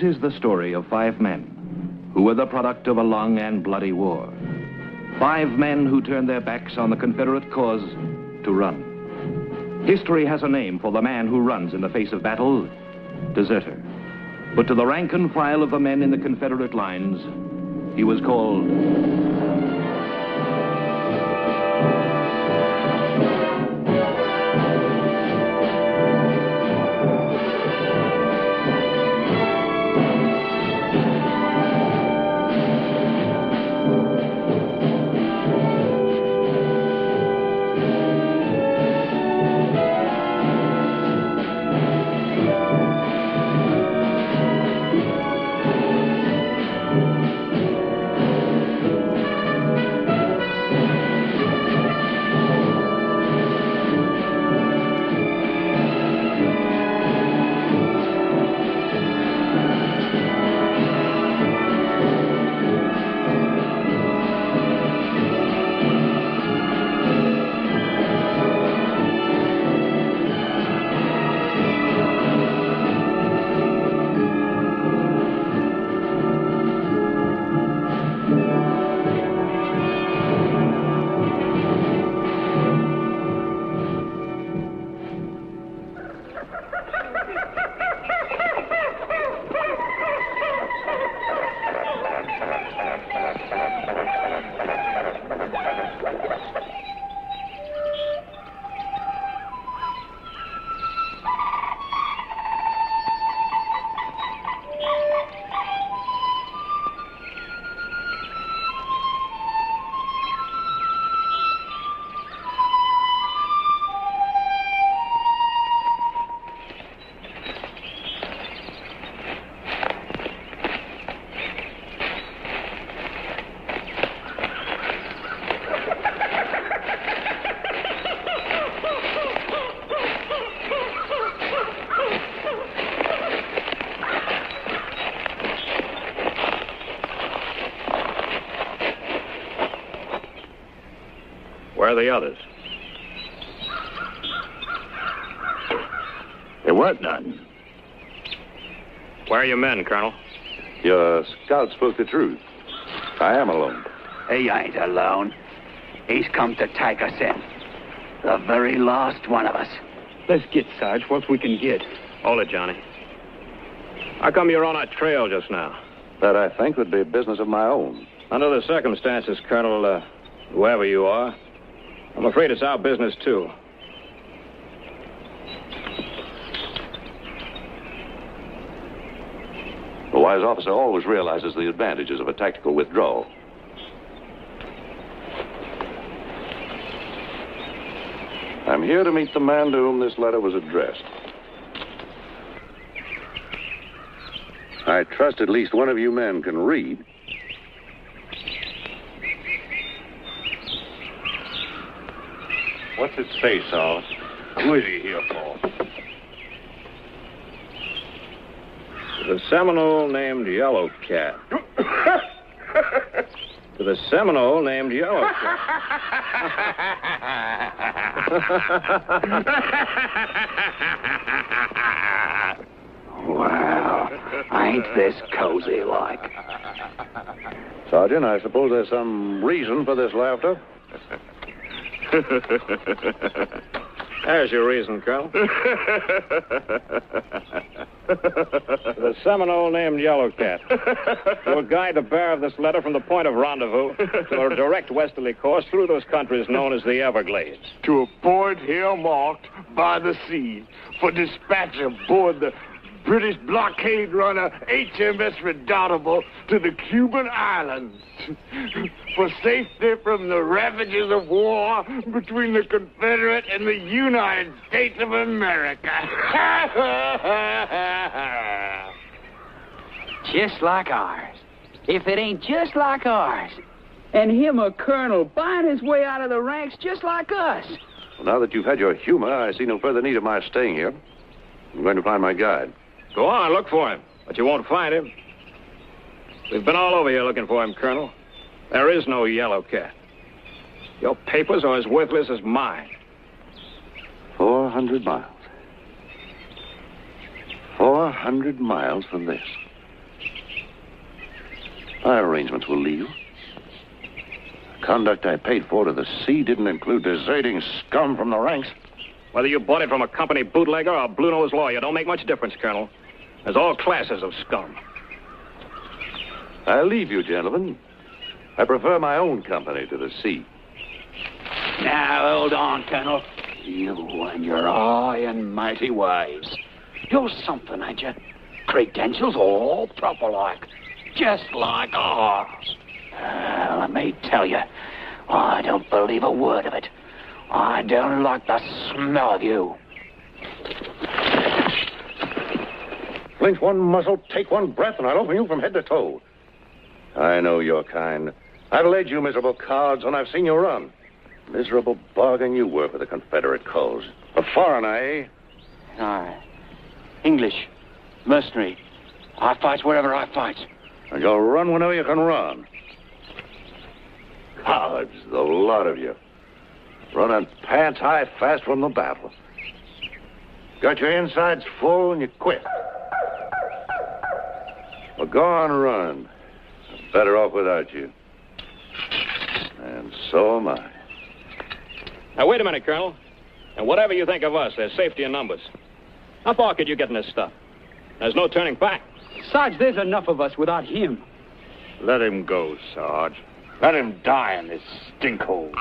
This is the story of 5 men who were the product of a long and bloody war. 5 men who turned their backs on the Confederate cause to run. History has a name for the man who runs in the face of battle: deserter. But to the rank and file of the men in the Confederate lines, he was called Where are the others? There weren't none. Where are your men, Colonel? Your scout spoke the truth. I am alone. He ain't alone. He's come to take us in. The very last one of us. Let's get, Sarge, what we can get. Hold it, Johnny. How come you're on our trail just now? That, I think, would be business of my own. Under the circumstances, Colonel, whoever you are, I'm afraid it's our business, too. A wise officer always realizes the advantages of a tactical withdrawal. I'm here to meet the man to whom this letter was addressed. I trust at least one of you men can read. What's it say, Saul? Who is he here for? To the Seminole named Yellow Cat. To the Seminole named Yellow Cat. Wow, ain't this cozy like? Sergeant, I suppose there's some reason for this laughter. There's your reason, Colonel. The Seminole named Yellow Cat will guide the bearer of this letter from the point of rendezvous to a direct westerly course through those countries known as the Everglades. To a point here marked by the sea for dispatch aboard the British blockade runner HMS Redoubtable to the Cuban Islands for safety from the ravages of war between the Confederate and the United States of America. Just like ours. If it ain't just like ours. And him a colonel buying his way out of the ranks just like us. Well, now that you've had your humor, I see no further need of my staying here. I'm going to find my guide. Go on, look for him, but you won't find him. We've been all over here looking for him, Colonel. There is no Yellow Cat. Your papers are as worthless as mine. 400 miles. 400 miles from this. My arrangements will leave. The conduct I paid for to the sea didn't include deserting scum from the ranks. Whether you bought it from a company bootlegger or a blue-nosed lawyer don't make much difference, Colonel. There's all classes of scum. I'll leave you, gentlemen. I prefer my own company to the sea. Now, hold on, Colonel. You and your high and mighty ways. You're something, ain't you? Credentials all proper like. Just like ours. Let me tell you, I don't believe a word of it. I don't like the smell of you. Flinch one muzzle, take one breath, and I'll open you from head to toe. I know your kind. I've led you miserable cards, and I've seen you run. Miserable bargain you were for the Confederate cause. A foreigner, eh? Aye. English. Mercenary. I fight wherever I fight. And you'll run whenever you can run. Cowards, the lot of you. Running pants high fast from the battle. Got your insides full and you quit. Well, go on running. I'm better off without you. And so am I. Now, wait a minute, Colonel. And whatever you think of us, there's safety in numbers. How far could you get in this stuff? There's no turning back. Sarge, there's enough of us without him. Let him go, Sarge. Let him die in this stinkhole.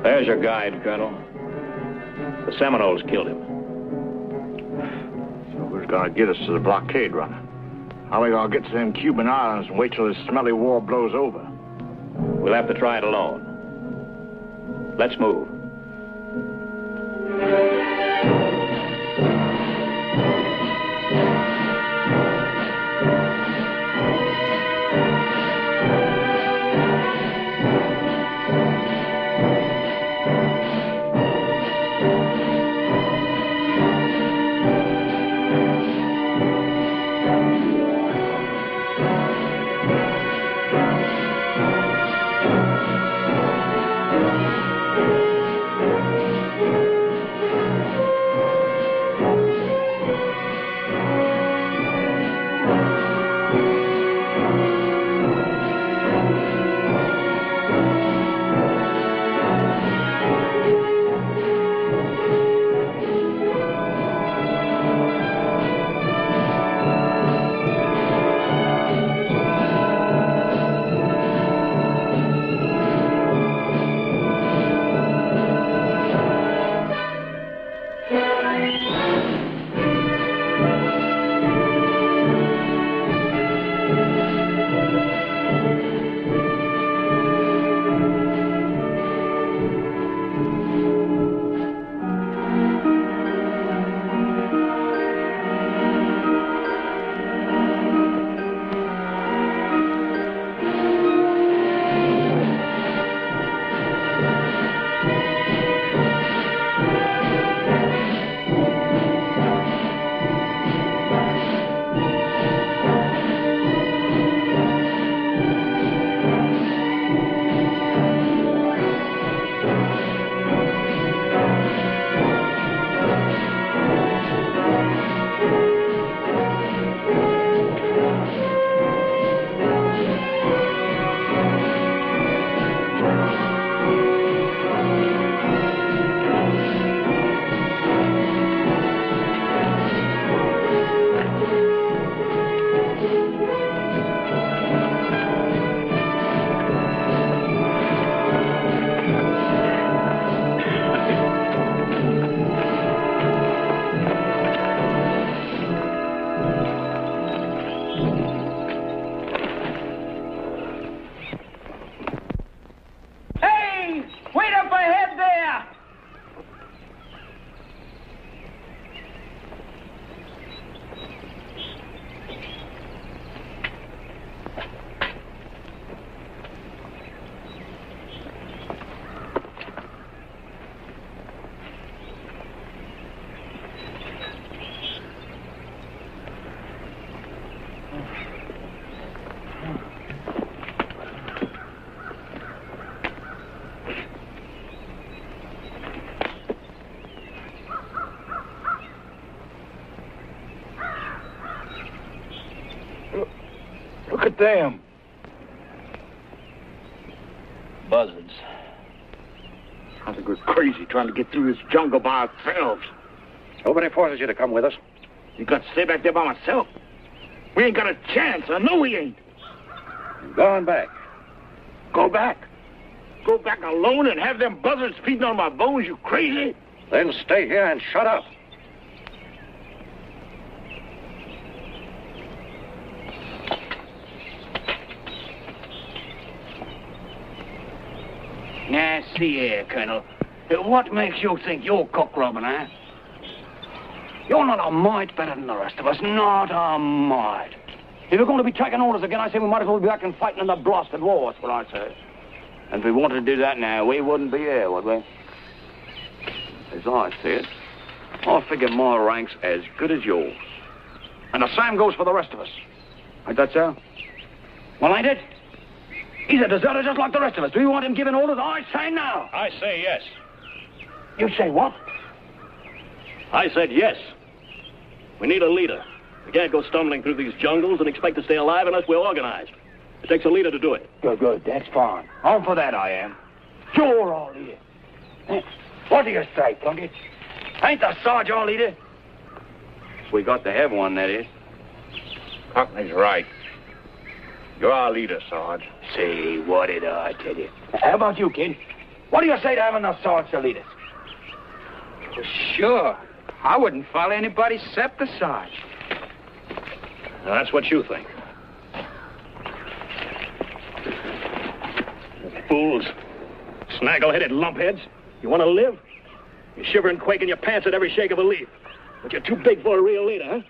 There's your guide, Colonel. The Seminoles killed him. So who's gonna get us to the blockade runner? How are we gonna get to them Cuban islands and wait till this smelly war blows over? We'll have to try it alone. Let's move. them? Buzzards. I think we're crazy trying to get through this jungle by ourselves. Nobody forces you to come with us. You got to stay back there by myself. We ain't got a chance. I know we ain't. I'm going back. Go back? Go back alone and have them buzzards feeding on my bones, you crazy? Then stay here and shut up. Now, see here, Colonel. What makes you think you're cock-robbing, eh? You're not a mite better than the rest of us. Not a mite. If we're going to be taking orders again, I say we might as well be back and fighting in the blasted war, that's what I say. And if we wanted to do that now, we wouldn't be here, would we? As I see it, I figure my rank's as good as yours. And the same goes for the rest of us. Ain't that so? Well, ain't it? He's a deserter just like the rest of us. Do you want him giving orders? I say no. I say yes. You say what? I said yes. We need a leader. We can't go stumbling through these jungles and expect to stay alive unless we're organized. It takes a leader to do it. Good, good. That's fine. On for that, I am. Sure, I'll lead it. What do you say, Plunkett? Ain't the Sarge our leader? We got to have one, that is. Cockney's right. You're our leader, Sarge. See, what did I tell you? How about you, kid? What do you say to having the Sarge to lead us? Well, sure. I wouldn't follow anybody except the Sarge. Now, that's what you think. Fools. Snaggle-headed lumpheads. You want to live? You shiver and quake in your pants at every shake of a leaf. But you're too big for a real leader, huh?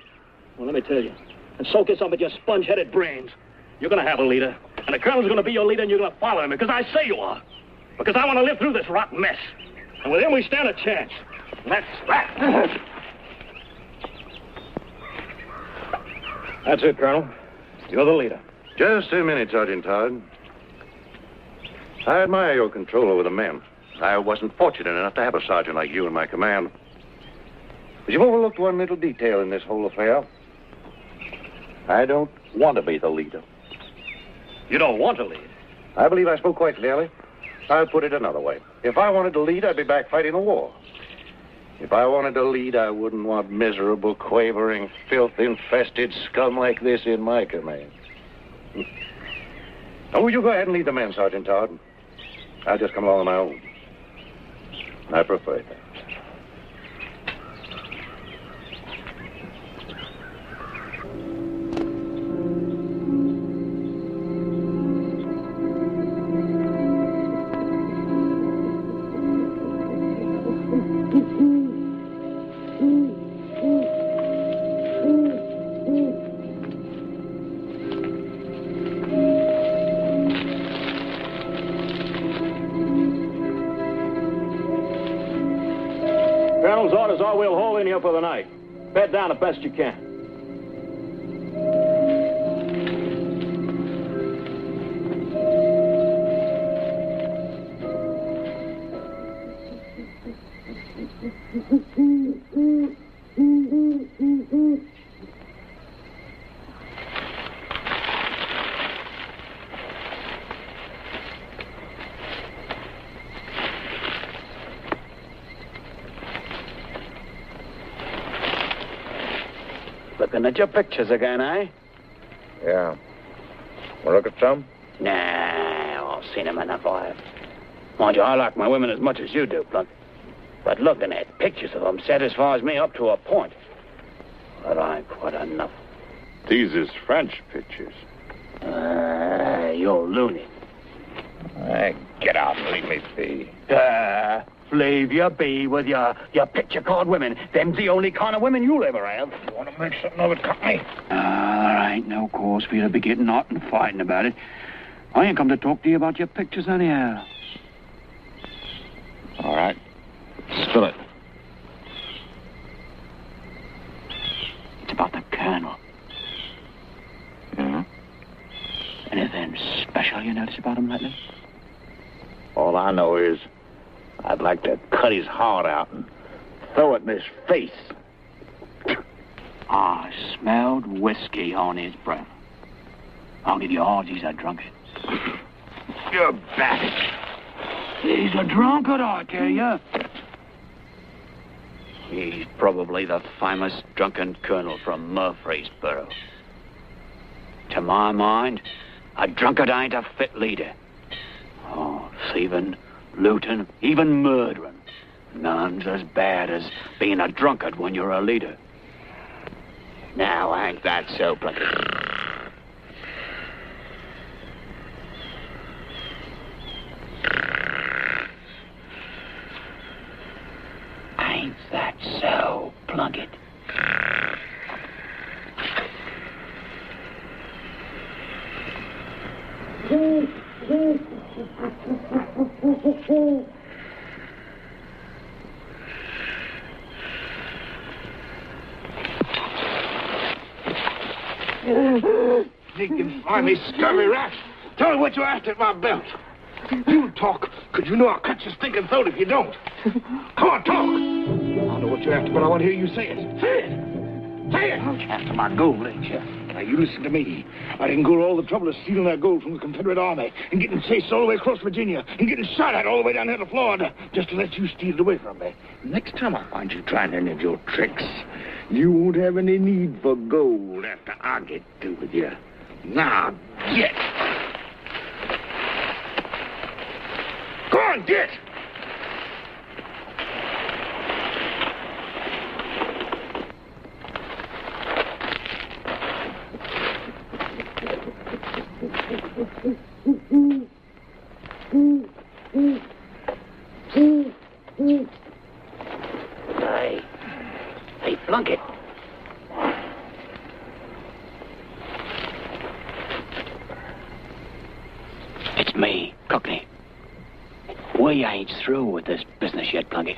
Well, let me tell you. And soak this up with your sponge-headed brains. You're going to have a leader. And the colonel's going to be your leader, and you're going to follow him because I say you are. Because I want to live through this rotten mess. And with him, we stand a chance. And that's that. That's it, Colonel. You're the leader. Just a minute, Sergeant Todd. I admire your control over the men. I wasn't fortunate enough to have a sergeant like you in my command. But you've overlooked one little detail in this whole affair. I don't want to be the leader. You don't want to lead. I believe I spoke quite clearly. I'll put it another way. If I wanted to lead, I'd be back fighting the war. If I wanted to lead, I wouldn't want miserable, quavering, filth-infested scum like this in my command. Now, will you go ahead and lead the men, Sergeant Todd? I'll just come along on my own. I prefer that. Colonel's orders are we'll hold in here for the night. Bed down the best you can. Looking at your pictures again, eh? Yeah. Want to look at some? Nah, I've seen them enough, I have. Mind you, I like my women as much as you do, Plunk. But looking at pictures of them satisfies me up to a point. But I ain't quite enough. These is French pictures. You're loony. Get out and leave me be. Leave you be with your picture card women. Them's the only kind of women you'll ever have. You want to make something of it, Cockney? There ain't no cause for you to be getting hot and fighting about it. I ain't come to talk to you about your pictures anyhow. All right. Spill it. It's about the colonel. Yeah? Anything special you notice about him lately? All I know is I'd like to cut his heart out and throw it in his face. I smelled whiskey on his breath. I'll give you odds he's a drunkard. You're back. He's a drunkard, I tell you. He's probably the famous drunken colonel from Murfreesboro. To my mind, a drunkard ain't a fit leader. Oh, thieving, looting, even murdering. None's as bad as being a drunkard when you're a leader. Now, ain't that so, Plunkett? Ain't that so, Plunkett? Sneaking, slimy, scurvy rat. Tell me what you asked at my belt. You talk, because you know I'll cut your stinking throat if you don't. Come on, talk. I know what you're after, but I want to hear you say it. Say it. Say it. After my gold, ain't you? Now, you listen to me. I didn't go to all the trouble of stealing that gold from the Confederate Army and getting chased all the way across Virginia and getting shot at all the way down here to Florida just to let you steal it away from me. Next time I find you trying any of your tricks, you won't have any need for gold after I get through with you. Now, get. Go on, get. Hey, Plunkett. It's me, Cockney. We ain't through with this business yet, Plunkett.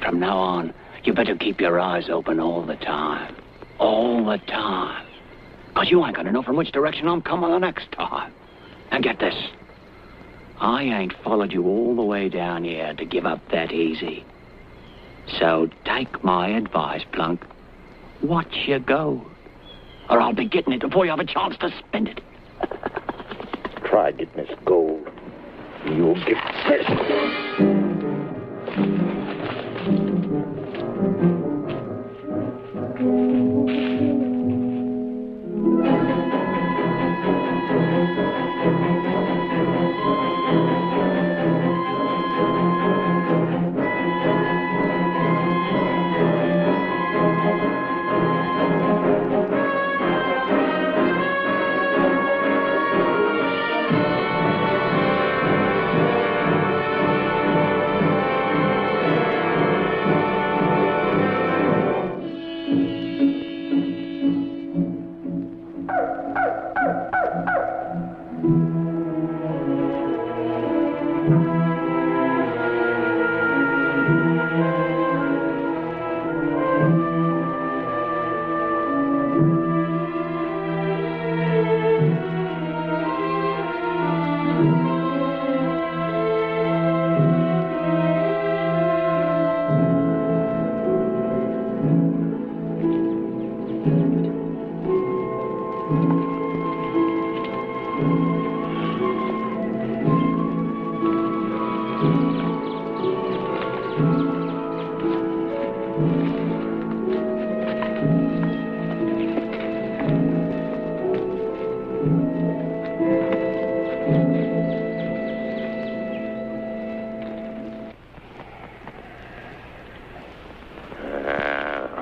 From now on, you better keep your eyes open all the time. All the time. 'Cause you ain't gonna know from which direction I'm coming the next time. And get this. I ain't followed you all the way down here to give up that easy. So take my advice, Plunk. Watch your gold. Or I'll be getting it before you have a chance to spend it. Try getting this gold. You'll get this.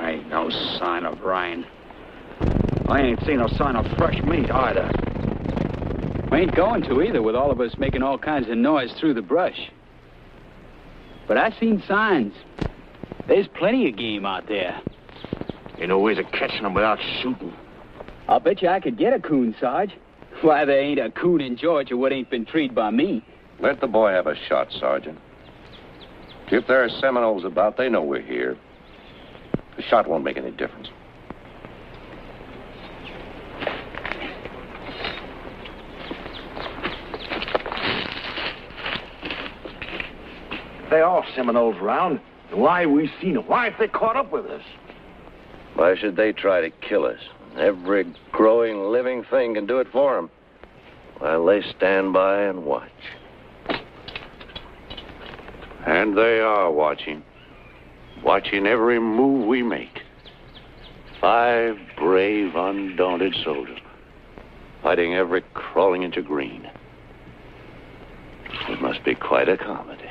Ain't no sign of rain. I ain't seen no sign of fresh meat either. We ain't going to either, with all of us making all kinds of noise through the brush. But I've seen signs. There's plenty of game out there. Ain't no ways of catching them without shooting. I'll bet you I could get a coon, Sarge. Why, there ain't a coon in Georgia what ain't been treed by me. Let the boy have a shot, Sergeant. If there are Seminoles about, they know we're here. The shot won't make any difference. There are Seminoles around. Why we seen them? Why if they caught up with us? Why should they try to kill us? Every growing living thing can do it for them, while they stand by and watch. And they are watching. Watching every move we make. 5 brave, undaunted soldiers, fighting every crawling inch of green. It must be quite a comedy.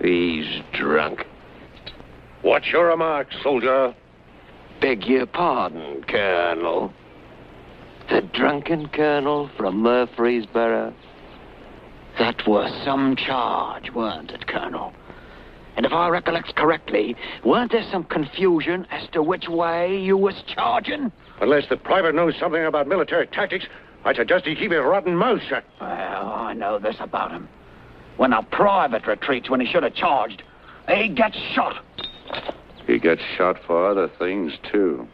He's drunk. What's your remark, soldier? Beg your pardon, Colonel. The drunken colonel from Murfreesboro? That was some charge, weren't it, Colonel? And if I recollect correctly, weren't there some confusion as to which way you was charging? Unless the private knows something about military tactics, I suggest he keep his rotten mouth shut. Well, I know this about him. When a private retreats when he should have charged, he gets shot. He gets shot for other things, too.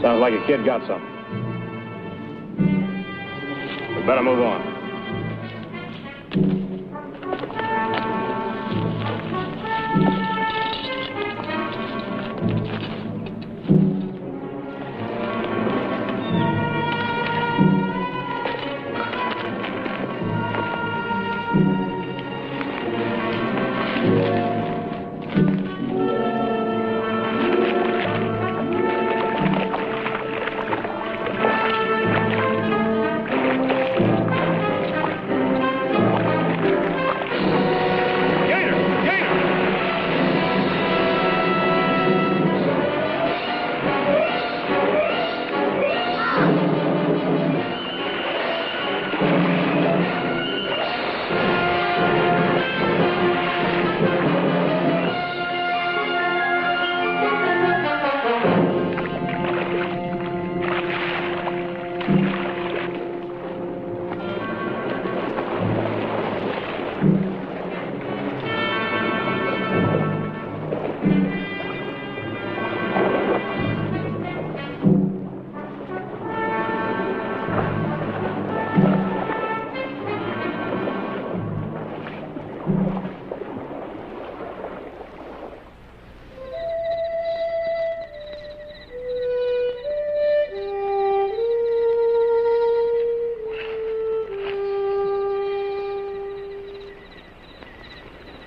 Sounds like a kid got something. We better move on.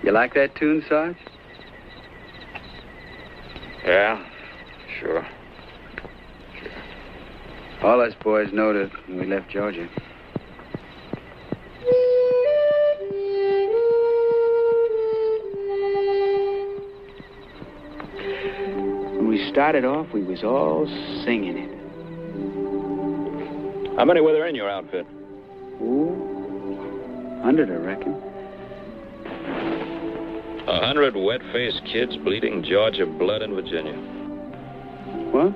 You like that tune, Sarge? Yeah, sure. All us boys knowed it when we left Georgia. When we started off, we was all singing it. How many were there in your outfit? Ooh, 100, I reckon. 100 wet-faced kids bleeding Georgia blood in Virginia. What?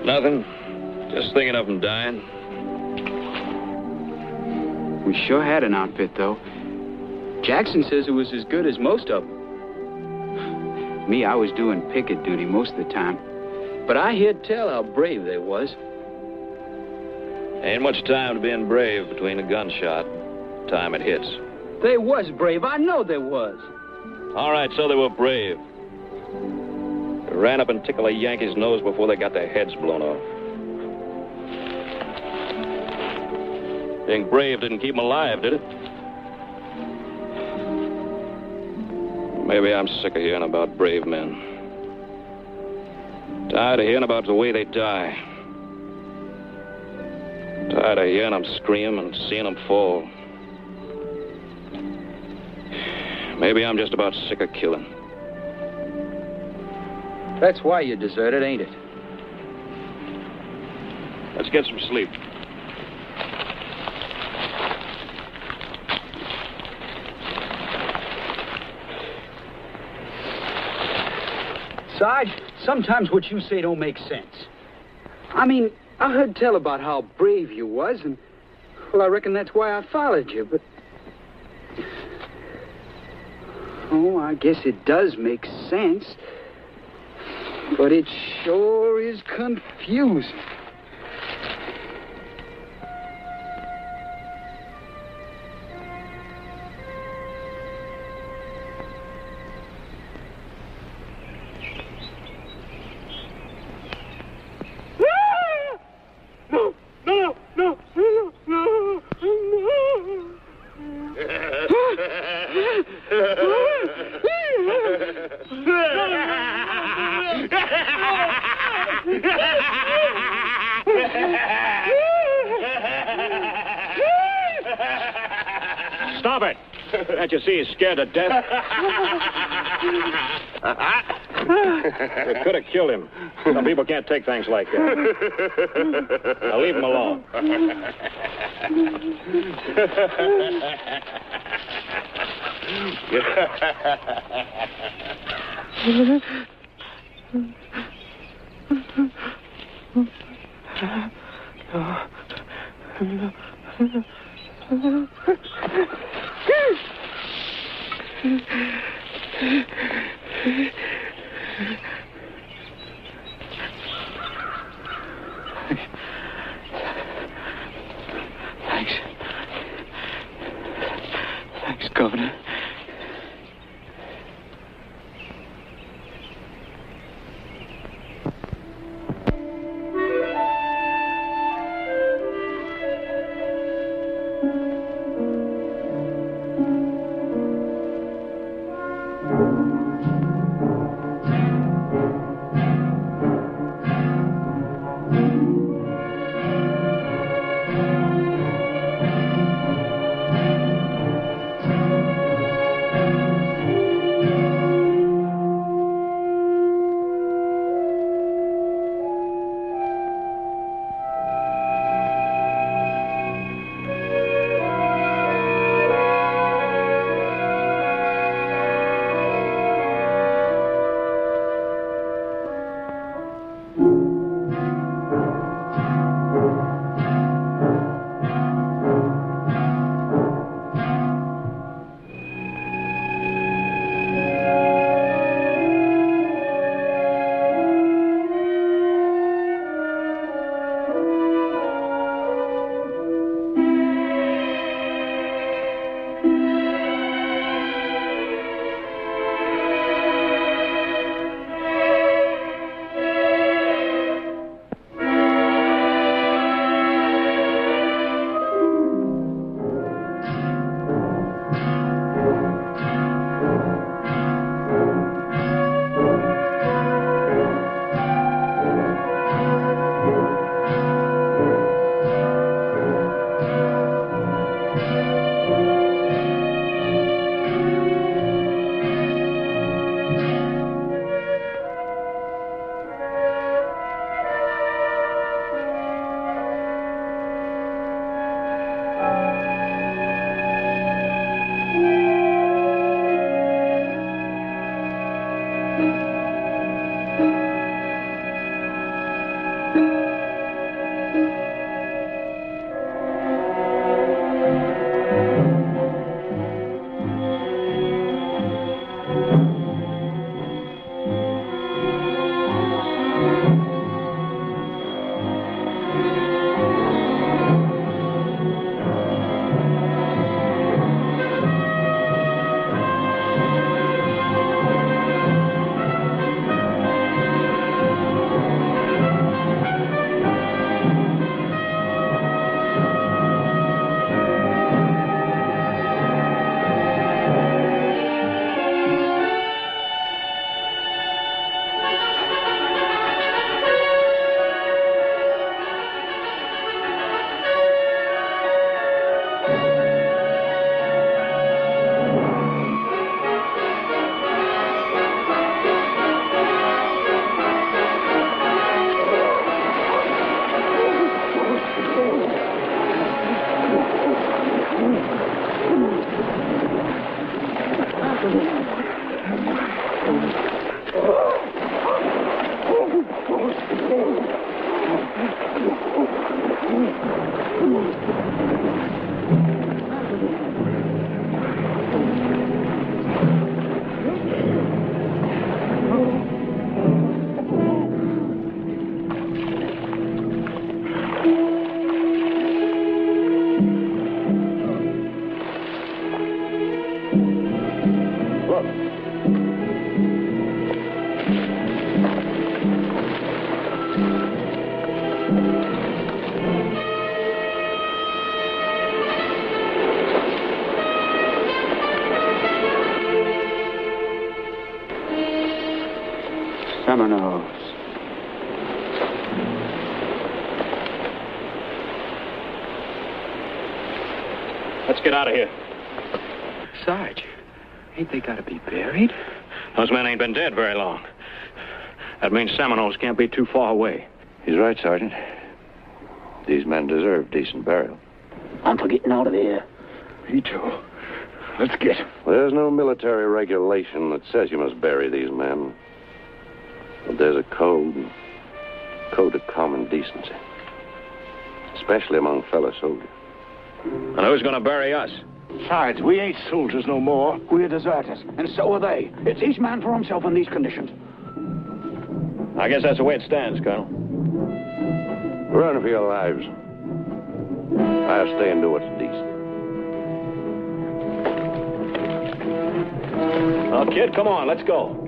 Nothing. Just thinking of them dying. We sure had an outfit, though. Jackson says it was as good as most of them. Me, I was doing picket duty most of the time. But I heard tell how brave they was. Ain't much time to being brave between a gunshot and time it hits. They was brave. I know they was. All right, so they were brave. They ran up and tickled a Yankee's nose before they got their heads blown off. Being brave didn't keep them alive, did it? Maybe I'm sick of hearing about brave men. Tired of hearing about the way they die. Tired of hearing them scream and seeing them fall. Maybe I'm just about sick of killing. That's why you deserted, ain't it? Let's get some sleep. Sarge, sometimes what you say don't make sense. I mean, I heard tell about how brave you was, and, well, I reckon that's why I followed you, but... Oh, I guess it does make sense. But it sure is confusing. Stop it! Can't you see he's scared to death? You could have killed him. Some people can't take things like that. Now leave him alone. Thanks, Governor. Criminals. Let's get out of here. Sarge, ain't they got to be buried? Those men ain't been dead very long. That means Seminoles can't be too far away. He's right, Sergeant. These men deserve decent burial. I'm for getting out of here. Me too. Let's get. There's no military regulation that says you must bury these men. But there's a code of common decency. Especially among fellow soldiers. And who's going to bury us? Besides, we ain't soldiers no more. We're deserters, and so are they. It's each man for himself in these conditions. I guess that's the way it stands, Colonel. Run for your lives. I'll stay and do what's decent. Oh, kid, come on, let's go.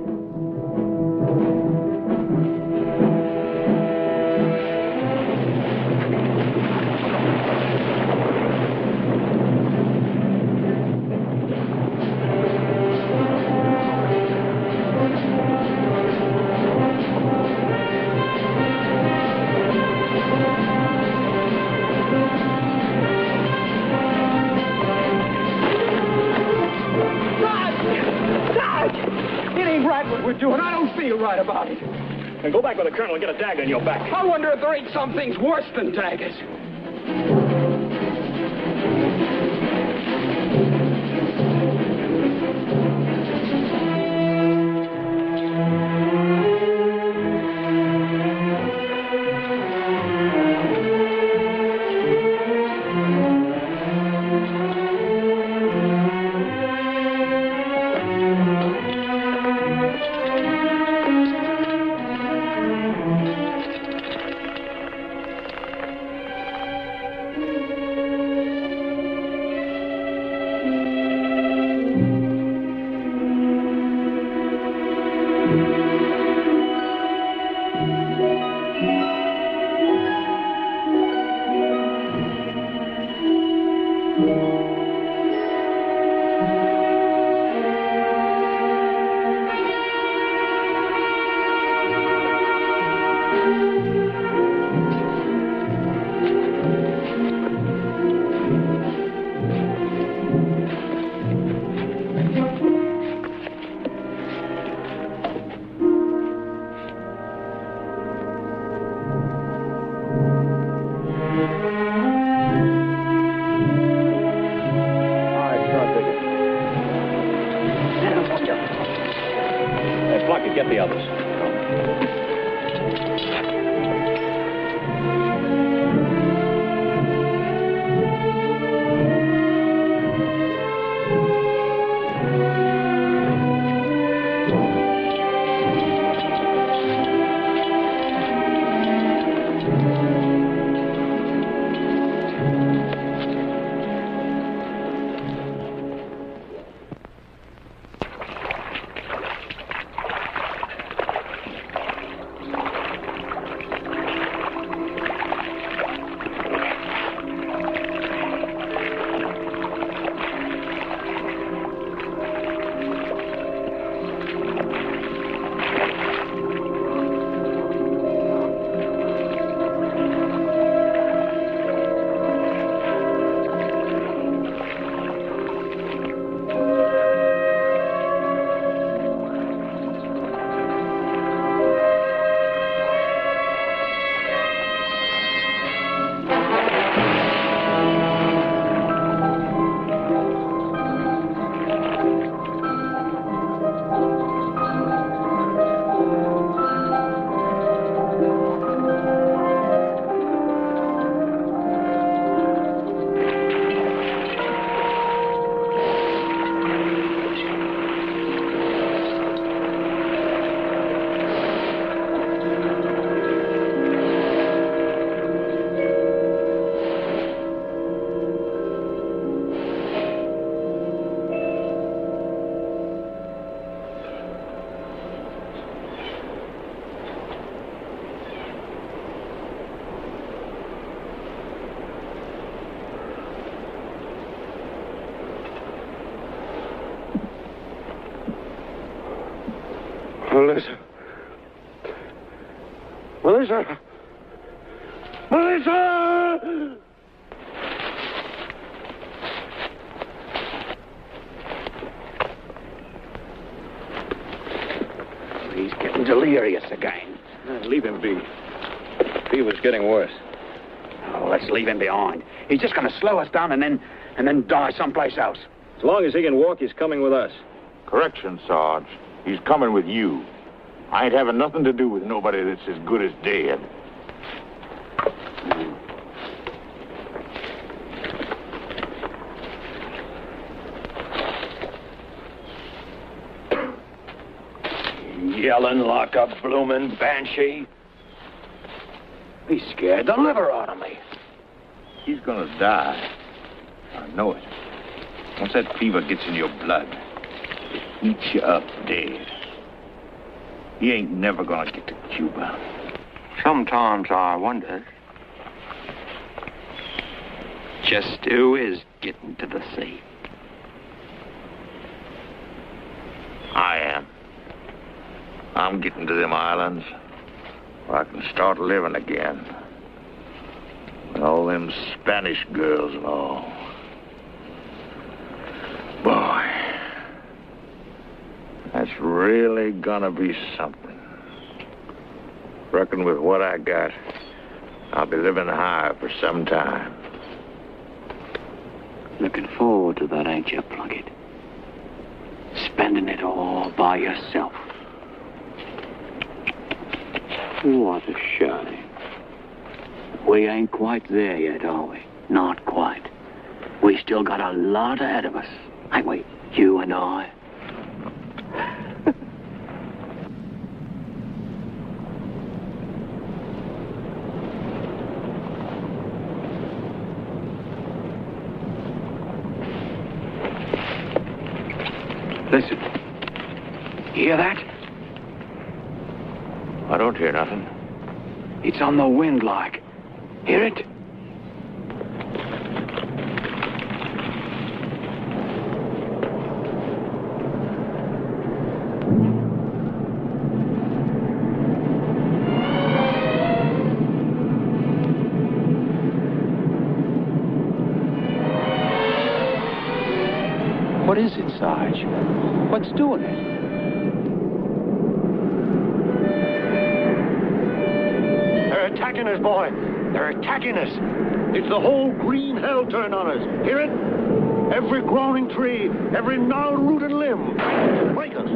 Doing. I don't feel right about it. And go back with the colonel and get a dagger in your back. I wonder if there ain't some things worse than daggers. Get the others. Listen. Melissa! Melissa! He's getting delirious again. Leave him be. Fever's getting worse. Oh, let's leave him behind. He's just going to slow us down and then die someplace else. As long as he can walk, he's coming with us. Correction, Sarge. He's coming with you. I ain't having nothing to do with nobody that's as good as dead. Yelling like a bloomin' banshee. He scared the liver out of me. He's gonna die. I know it. Once that fever gets in your blood, it eats you up dead. He ain't never gonna get to Cuba. Sometimes I wonder just who is getting to the sea. I am. I'm getting to them islands where I can start living again. With all them Spanish girls and all. Boy, that's really gonna be something. Reckon with what I got, I'll be living high for some time. Looking forward to that, ain't you, Plunkett? Spending it all by yourself. What a shame. We ain't quite there yet, are we? Not quite. We still got a lot ahead of us, ain't we? You and I. Listen. You hear that? I don't hear nothing. It's on the wind like. Hear it? What is it, Sarge? What's doing it? They're attacking us, boy. They're attacking us. It's the whole green hell turned on us. Hear it? Every groaning tree, every gnarled root and limb. Break us.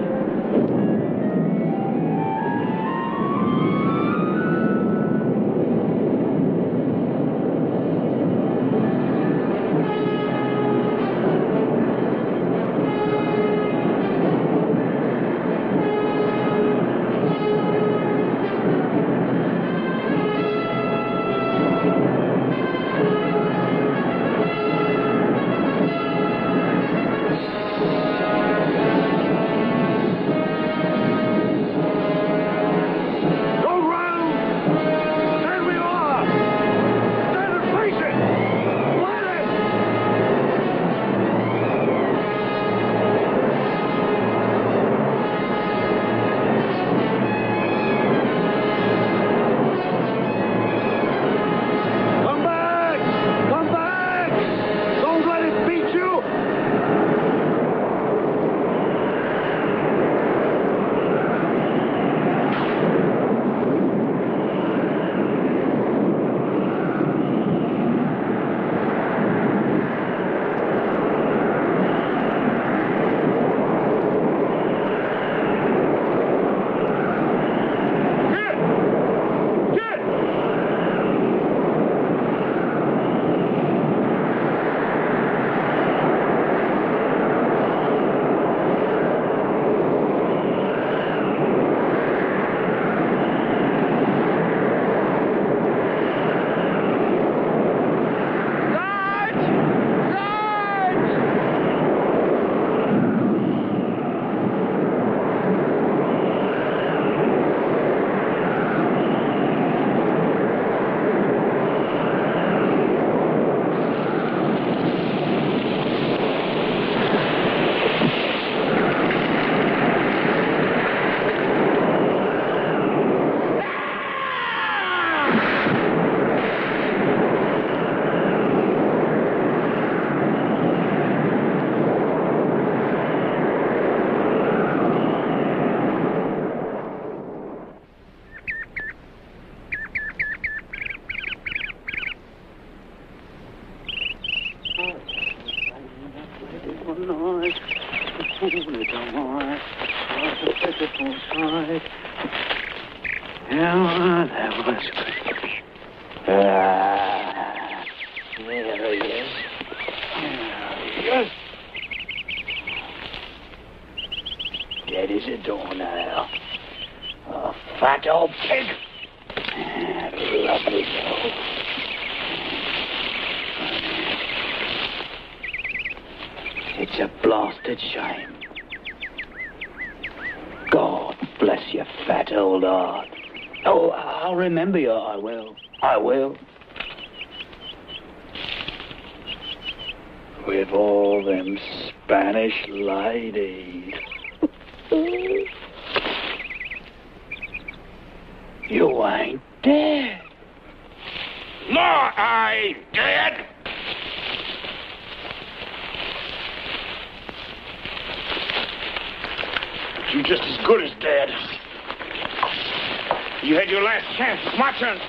little white, what a pitiful sight. Yeah, that was good. There he is. Yes. Dead as a doornail. A fat old pig. Lovely dog. It's a blasted shame. God bless your fat old heart. Oh, I'll remember you, I will. I will. With all them Spanish ladies. You ain't dead. No, I ain't dead. You're just as good as dead. You had your last chance. It's my turn.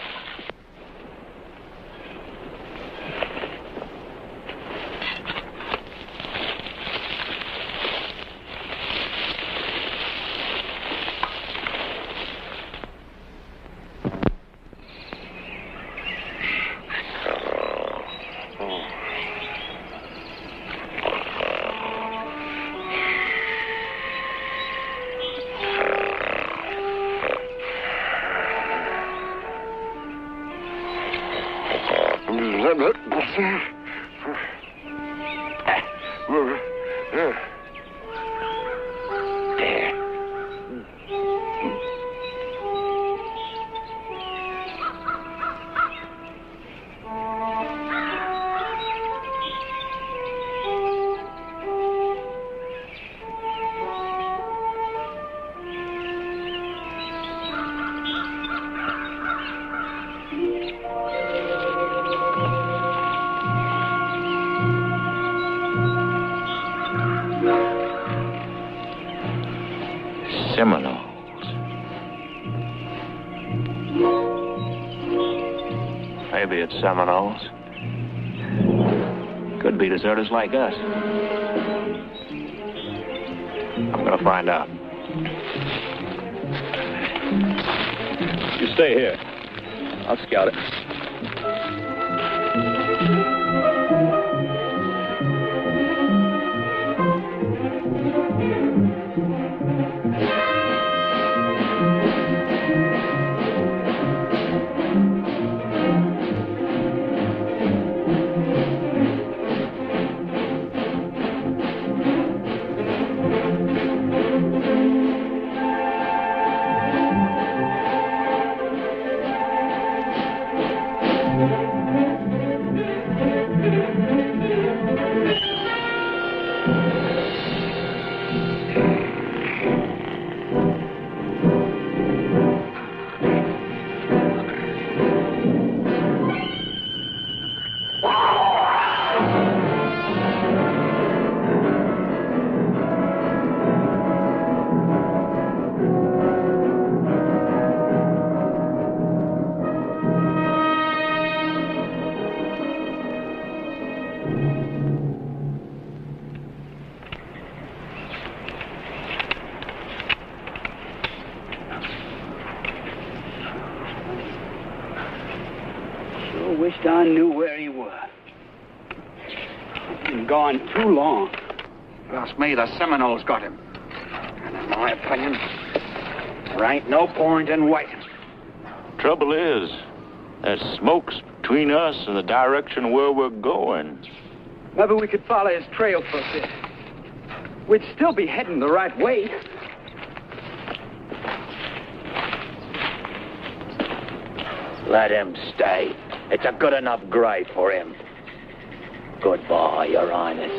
Seminoles. Maybe it's Seminoles. Could be deserters like us. I'm gonna find out. You stay here. I'll scout it. Wished I knew where he was. Been gone too long. Trust me, the Seminoles got him. And in my opinion, there ain't no point in waiting. Trouble is, there's smokes between us and the direction where we're going. Maybe we could follow his trail for a bit. We'd still be heading the right way. Let him stay. It's a good enough grave for him. Goodbye, Your Highness.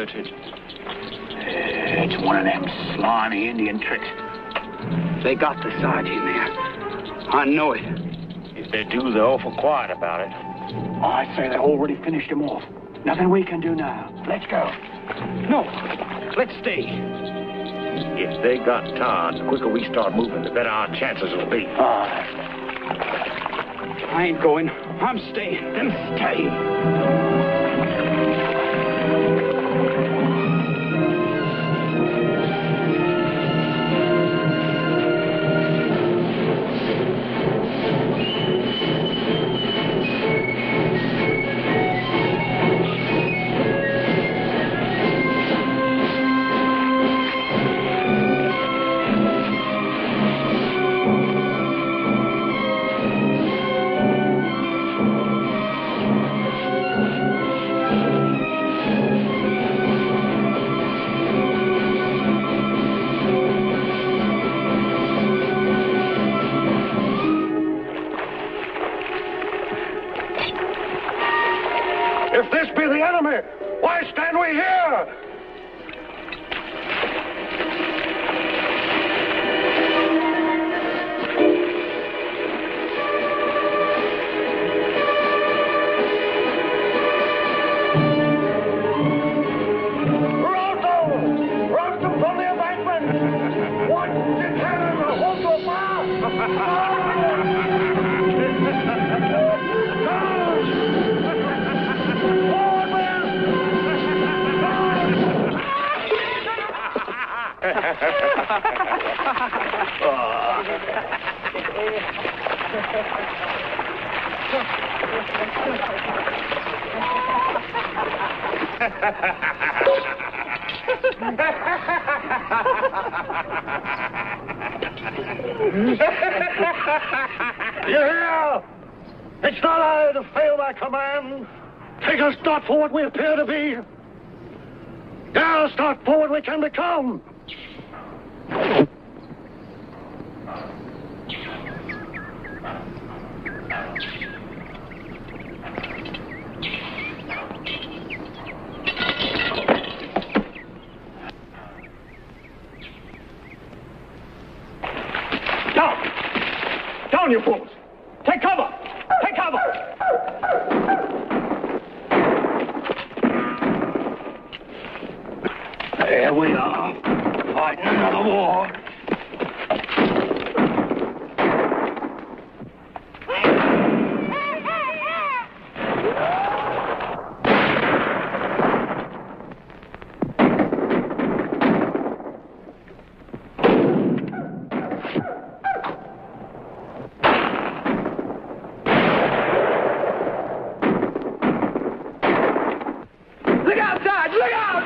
deserted. It's one of them slimy Indian tricks. They got the Sarge in there. I know it. If they do, they're awful quiet about it. I say they already finished him off. Nothing we can do now. Let's go. No, let's stay. If they got Todd, the quicker we start moving, the better our chances will be. I ain't going. I'm staying. Then stay. If this be the enemy, why stand we here? Rout them from the embankment! Watch the cannon! Hold the fire! You hear? It's not I to fail my command. Take us not for what we appear to be. Now start for what we can become. Down, you fools! Take cover! Take cover! There we are, fighting another war. Look out, Sarge! Look out!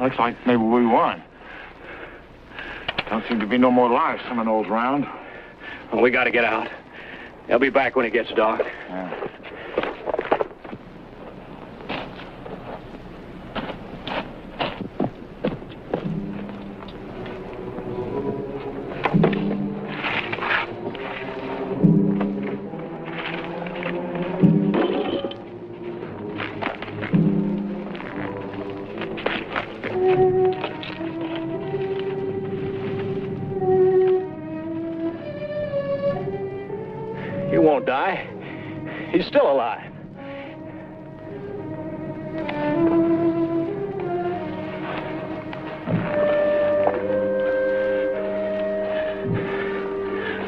Looks like maybe we won. Don't seem to be no more live Seminoles round. Well, we got to get out. They'll be back when it gets dark. Yeah. He won't die. He's still alive.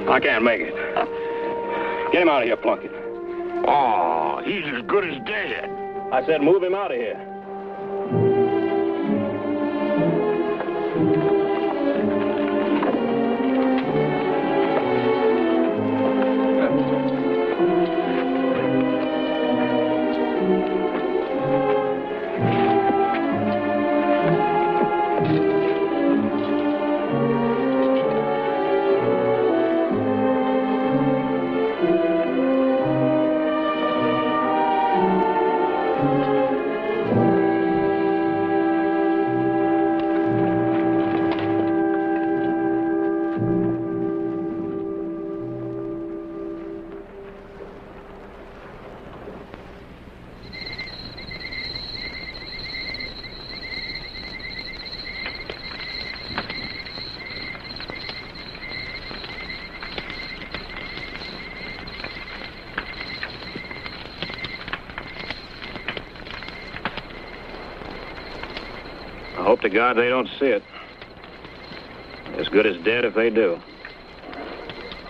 I can't make it. Get him out of here, Plunkett. Oh, he's as good as dead. I said move him out of here. I hope to God they don't see it. As good as dead if they do.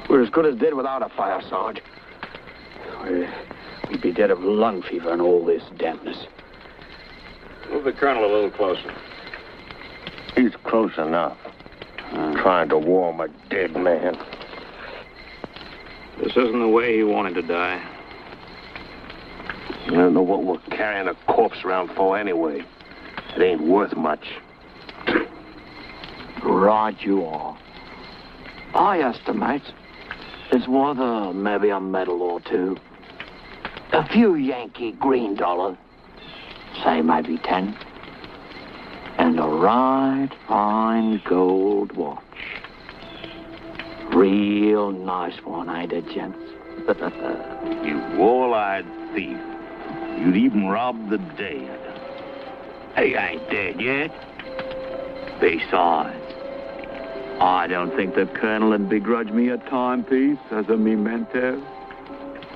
We're as good as dead without a fire, Sarge. We'd be dead of lung fever and all this dampness. Move the colonel a little closer. He's close enough. Trying to warm a dead man. This isn't the way he wanted to die. I don't know what we're carrying a corpse around for anyway. It ain't worth much. Right you are. I estimate it's worth maybe a medal or two. A few Yankee green dollars. Say maybe 10. And a right fine gold watch. Real nice one, ain't it, gents? You wall-eyed thief. You'd even rob the dead. He ain't dead yet. Besides, I don't think the colonel would begrudge me a timepiece as a memento.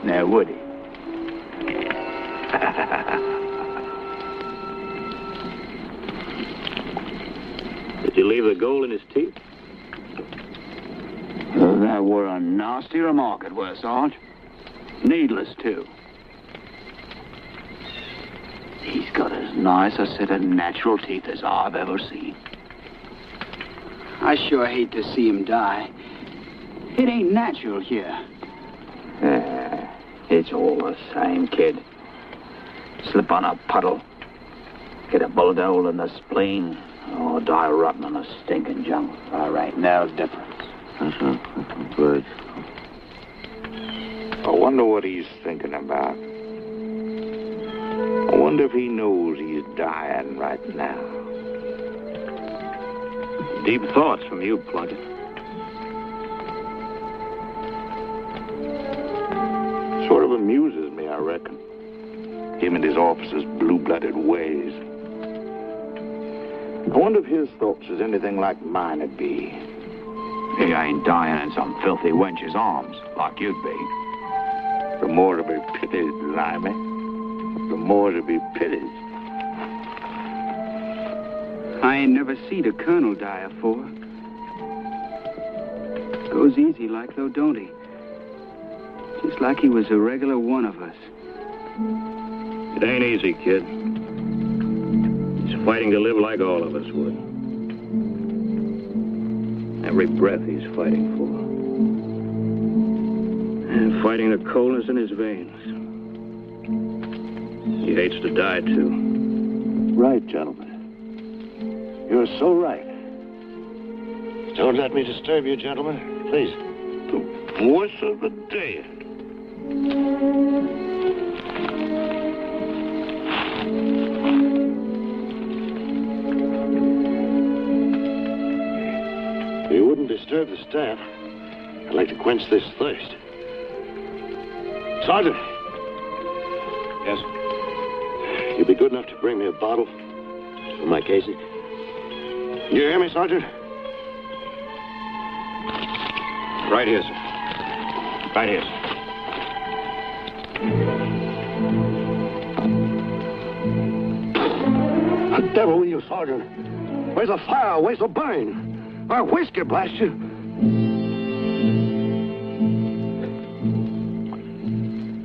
Now, would he? Did you leave the gold in his teeth? That were a nasty remark, it were, Sarge. Needless, too. He's got as nice a set of natural teeth as I've ever seen. I sure hate to see him die. It ain't natural here. It's all the same, kid. Slip on a puddle, get a bullet hole in the spleen, or die rotten in a stinking jungle. All right, now's different. Good. I wonder what he's thinking about. I wonder if he knows he's dying right now. Deep thoughts from you, Plunkett. Sort of amuses me, I reckon. Him and his officers' blue-blooded ways. I wonder if his thoughts is anything like mine would be. He ain't dying in some filthy wench's arms, like you'd be. The more to be pitied, Limey. The more to be pitied. I ain't never seen a colonel die afore. Goes easy like though, don't he? Just like he was a regular one of us. It ain't easy, kid. He's fighting to live like all of us would. Every breath he's fighting for. And fighting the coldness in his veins. He hates to die, too. Right, gentlemen. You're so right. Don't let me disturb you, gentlemen. Please. The voice of the dead. If you wouldn't disturb the staff, I'd like to quench this thirst. Sergeant! Yes? You'd be good enough to bring me a bottle for my Casey. You hear me, Sergeant? Right here, sir. Right here, sir. The devil with you, Sergeant. Where's the fire? Where's the burn? Our whiskey, blast you.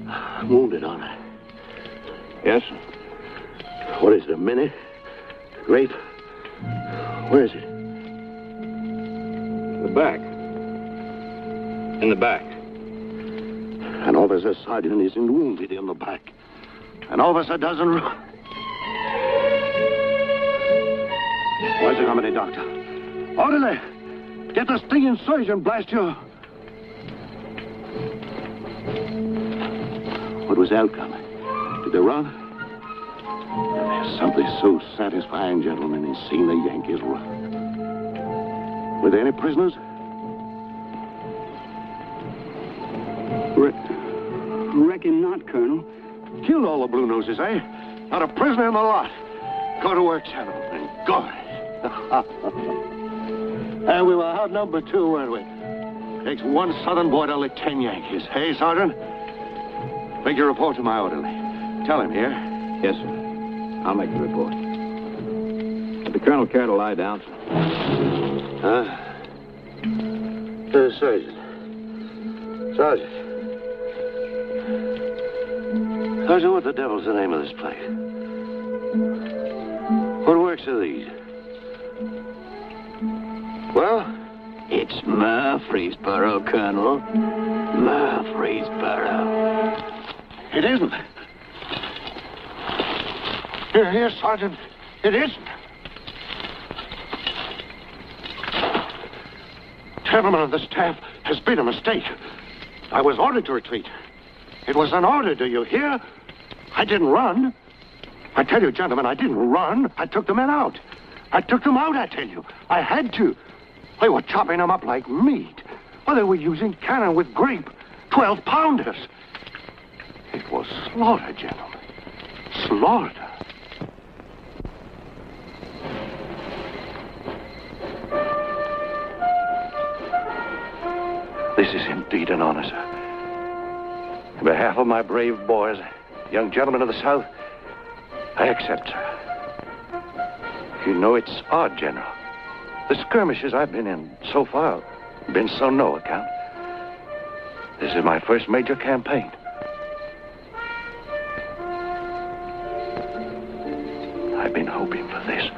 I'm wounded, aren't I? Yes, sir. What is it, a mini? A grape? Where is it? The back. In the back. An officer sergeant isn't wounded in the back. An officer doesn't run. Where's the company doctor? Orderly! Get the stinging surgeon, blast you! What was the outcome? Did they run? There's something so satisfying, gentlemen, in seeing the Yankees run. Were there any prisoners? Reckon not, Colonel. Killed all the blue noses, eh? Not a prisoner in the lot. Go to work, gentlemen. Go. And we were outnumbered too, weren't we? Takes one southern boy to lick 10 Yankees. Hey, Sergeant? Make your report to my orderly. Tell him here. Yes, sir. I'll make the report. Would the colonel care to lie down, sir? Sergeant. Sergeant. Sergeant, what the devil's the name of this place? What works are these? Well? It's Murfreesboro, Colonel. Murfreesboro. It isn't. Here, Sergeant. It isn't. Gentlemen of the staff, has been a mistake. I was ordered to retreat. It was an order, do you hear? I didn't run. I tell you, gentlemen, I didn't run. I took the men out. I took them out, I tell you. I had to. They were chopping them up like meat. Or they were using cannon with grape. 12-pounders. It was slaughter, gentlemen. Slaughter. This is indeed an honor, sir. On behalf of my brave boys, young gentlemen of the South, I accept, sir. You know, it's odd, General. The skirmishes I've been in so far have been so no account. This is my first major campaign. I've been hoping for this.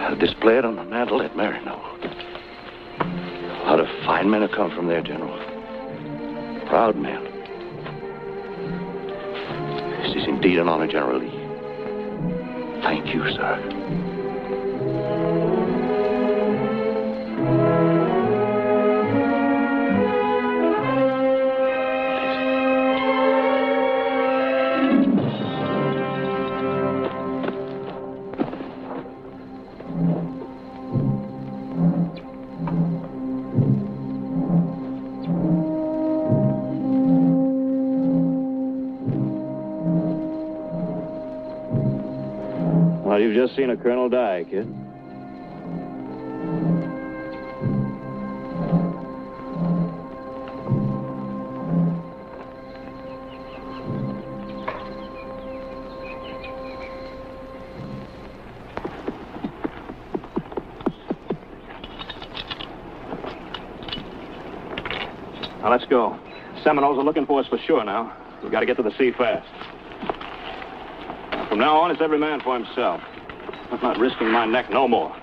I'll display it on the mantle at Marino. A lot of fine men have come from there, General. Proud men. This is indeed an honor, General Lee. Thank you, sir. Well, you've just seen a colonel die, kid. Now, let's go. Seminoles are looking for us for sure now. We've got to get to the sea fast. From now on, it's every man for himself. I'm not risking my neck no more.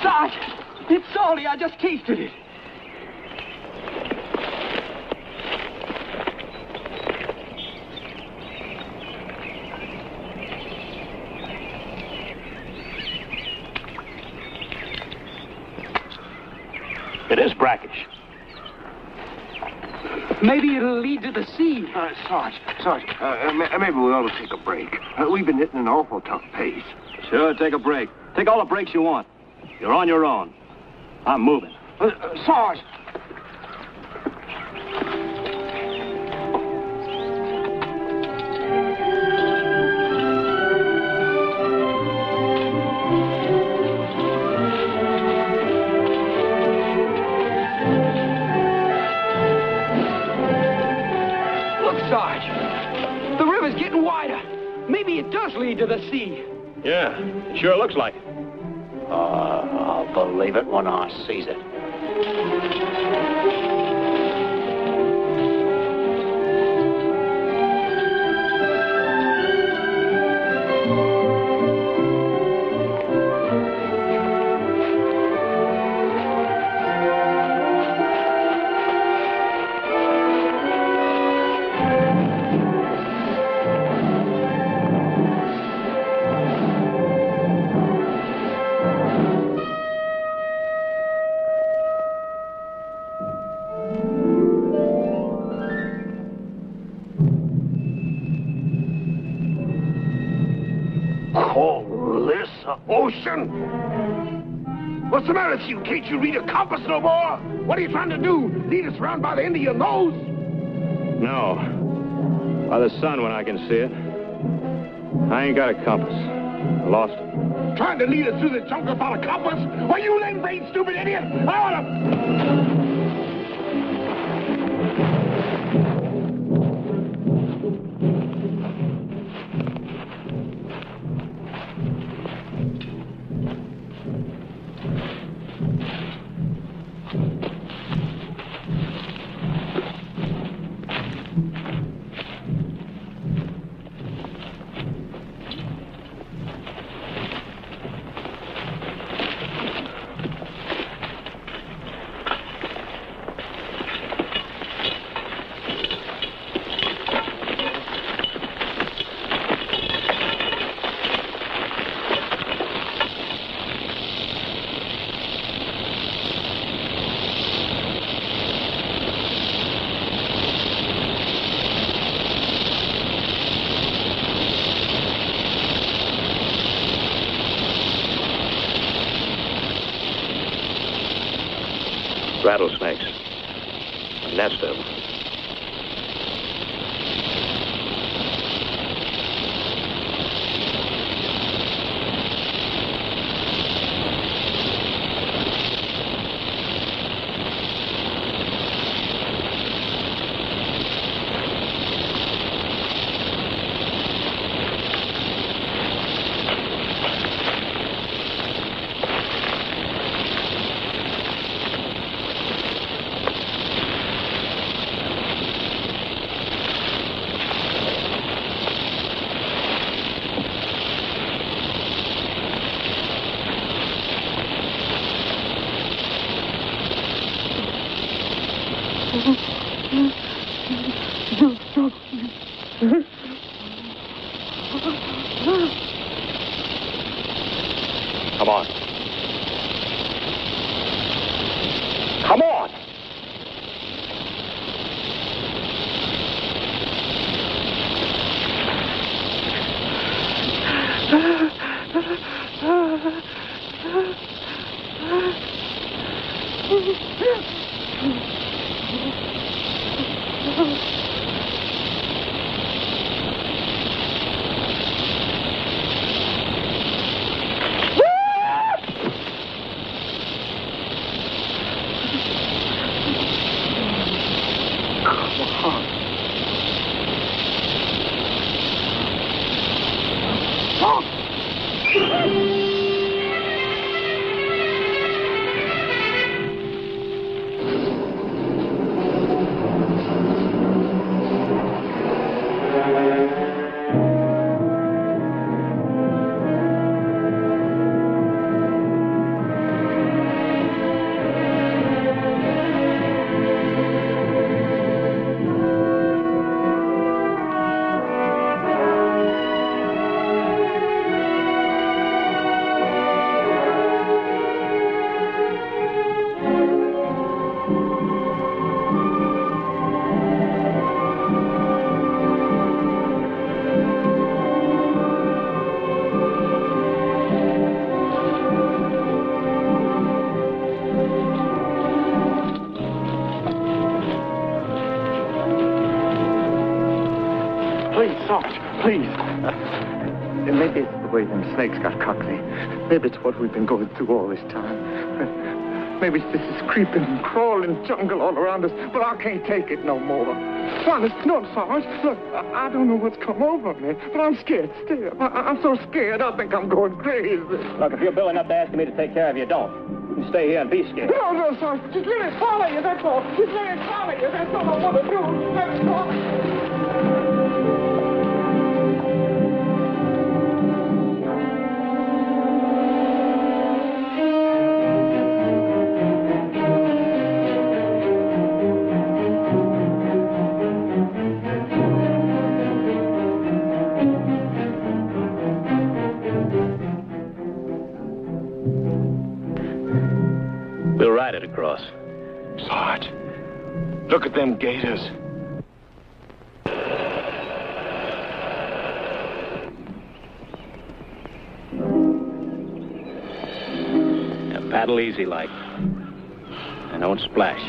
Sarge, it's salty. I just tasted it. It is brackish. Maybe it'll lead to the sea. Sarge, maybe we ought to take a break. We've been hitting an awful tough pace. Sure, take a break. Take all the breaks you want. You're on your own. I'm moving. Sarge! The river's getting wider. Maybe it does lead to the sea. Yeah, it sure looks like it. I'll believe it when I sees it. Ocean? What's the matter with you? Can't you read a compass no more? What are you trying to do? Lead us around by the end of your nose? No. By the sun when I can see it. I ain't got a compass. I lost it. Trying to lead us through the jungle without a compass? Why, you lame-brained stupid idiot! I ought to... Rattlesnakes. A nest of them. Come on. Come on! please. Maybe it's the way them snakes got Cockney. Maybe it's what we've been going through all this time. Maybe it's this creeping, crawling jungle all around us, but I can't take it no more. Honest, no, Sarge. Look, I don't know what's come over me, but I'm scared still. I'm so scared, I think I'm going crazy. Look, if you're billing up to asking me to take care of you, don't. You stay here and be scared. No, Sarge. Just let it follow you, that's all. Just let it follow you. That's all I want to do. Let it follow you. We'll ride it across. Sarge, look at them gators. Now paddle easy like. And don't splash.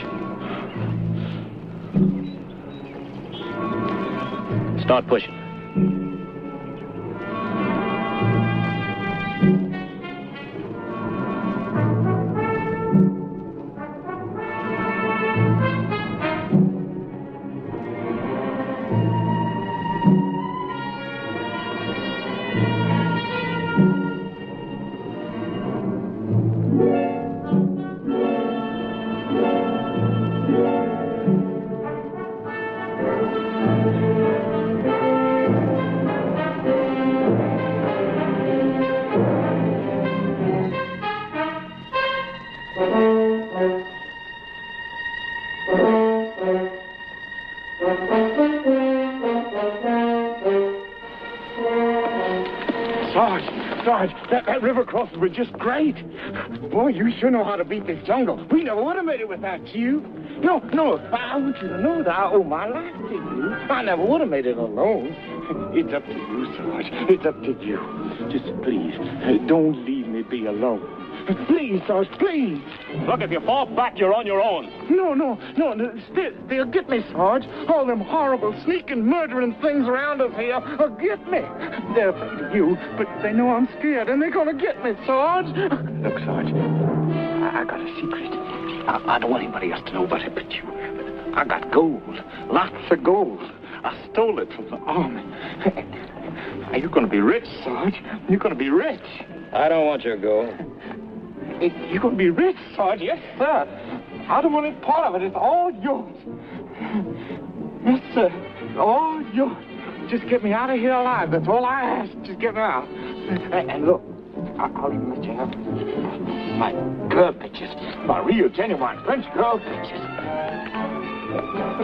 Start pushing. Sarge, that river crossing was just great. Boy, you sure know how to beat this jungle. We never would have made it without you. No, I want you to know that I owe my life to you. I never would have made it alone. It's up to you, Sarge. It's up to you. Just please, don't leave me be alone. Please, Sarge, please. Look, if you fall back, you're on your own. No. They'll get me, Sarge. All them horrible, sneaking, murdering things around us here will get me. They're afraid of you, but they know I'm scared, and they're going to get me, Sarge. Look, Sarge, I got a secret. I don't want anybody else to know about it but you. I got gold, lots of gold. I stole it from the army. You're going to be rich, Sarge. You're going to be rich. I don't want your gold. You're going to be rich, Sarge. Yes, sir. I don't want any part of it. It's all yours. Yes, sir. All yours. Just get me out of here alive. That's all I ask. Just get me out. And look, I'll even let you have my girl pictures. My real, genuine French girl pictures.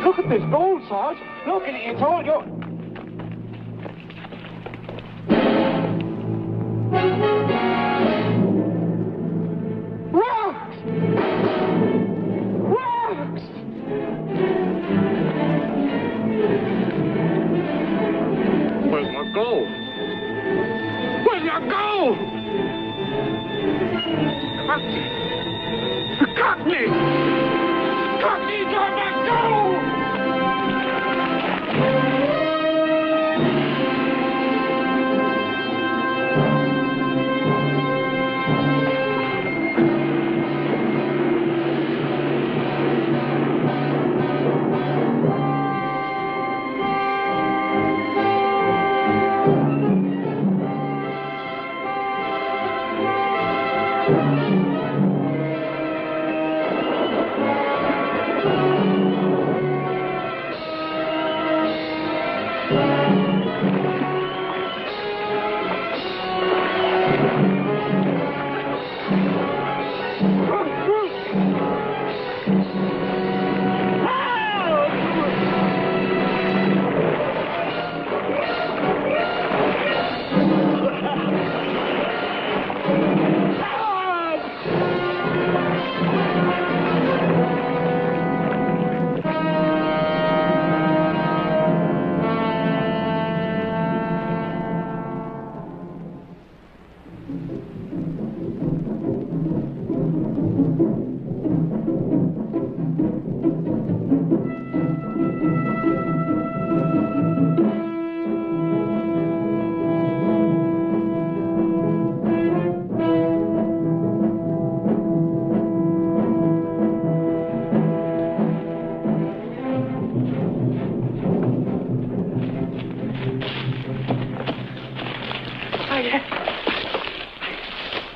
Look at this gold, Sarge. Look, it's all yours. Rocks! Rocks! Where's my gold? Where's my gold? Cockney! Cockney, got my gold!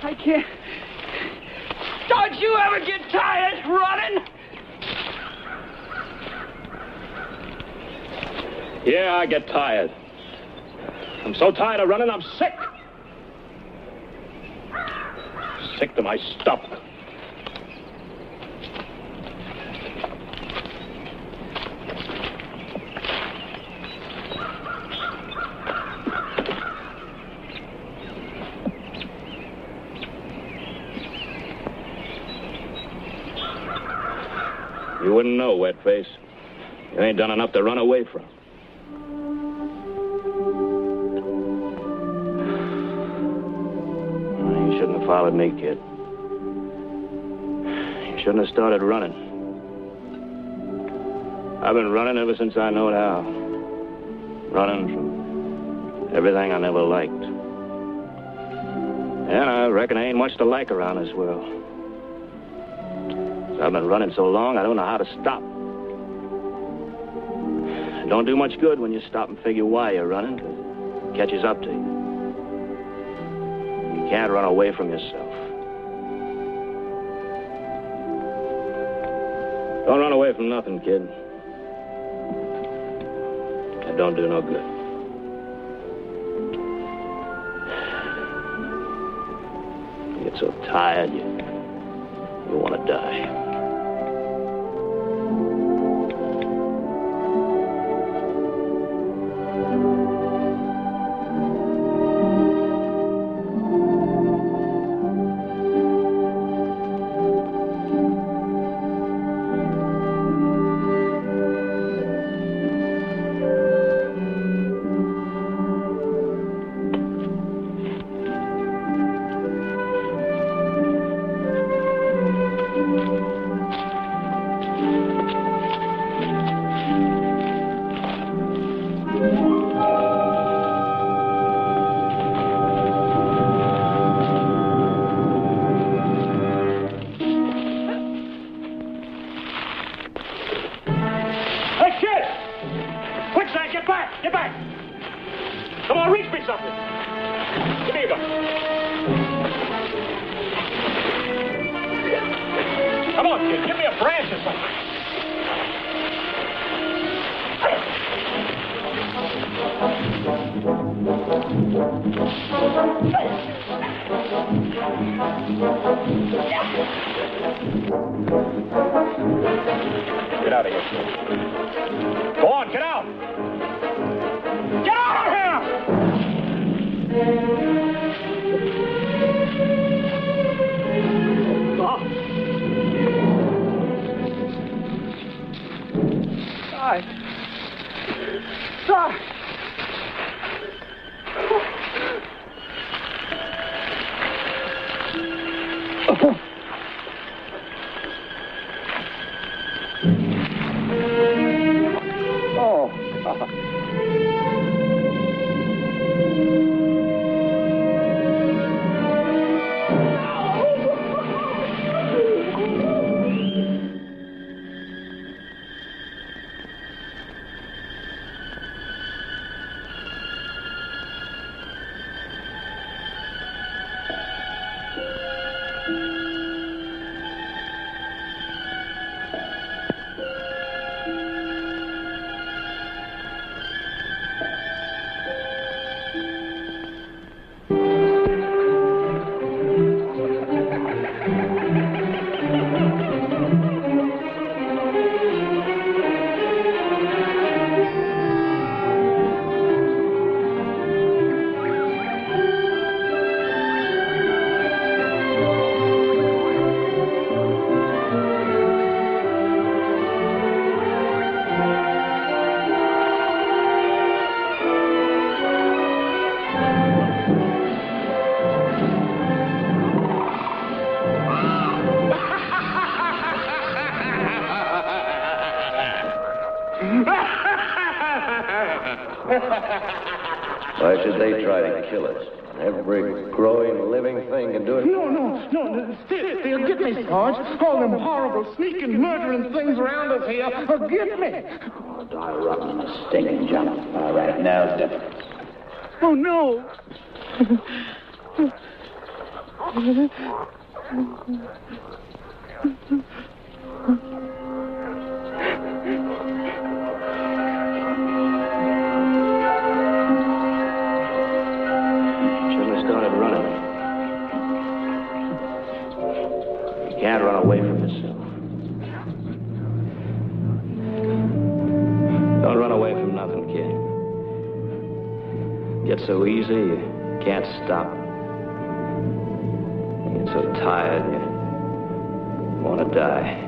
I can't. Don't you ever get tired running? Yeah, I get tired. I'm so tired of running, I'm sick. Sick to my stomach. You wouldn't know, Wetface. You ain't done enough to run away from. You shouldn't have followed me, kid. You shouldn't have started running. I've been running ever since I know how. Running from everything I never liked. And I reckon there ain't much to like around this world. I've been running so long, I don't know how to stop. It don't do much good when you stop and figure why you're running, 'cause it catches up to you. You can't run away from yourself. Don't run away from nothing, kid. It don't do no good. You get so tired, you want to die. Get out of here. Go on, get out! Get out of here! Die! Why should they try to kill us? Every growing, living thing can do it. No. They'll get me, Sarge. All them horrible, sneaking, murdering things around us here. Forget me. Oh, die rotten in a stinking jump. All right, now, different. Oh, no. Shouldn't have started running. You can't run away from yourself. Don't run away from nothing, kid. Get so easy, you can't stop. You get so tired, you want to die.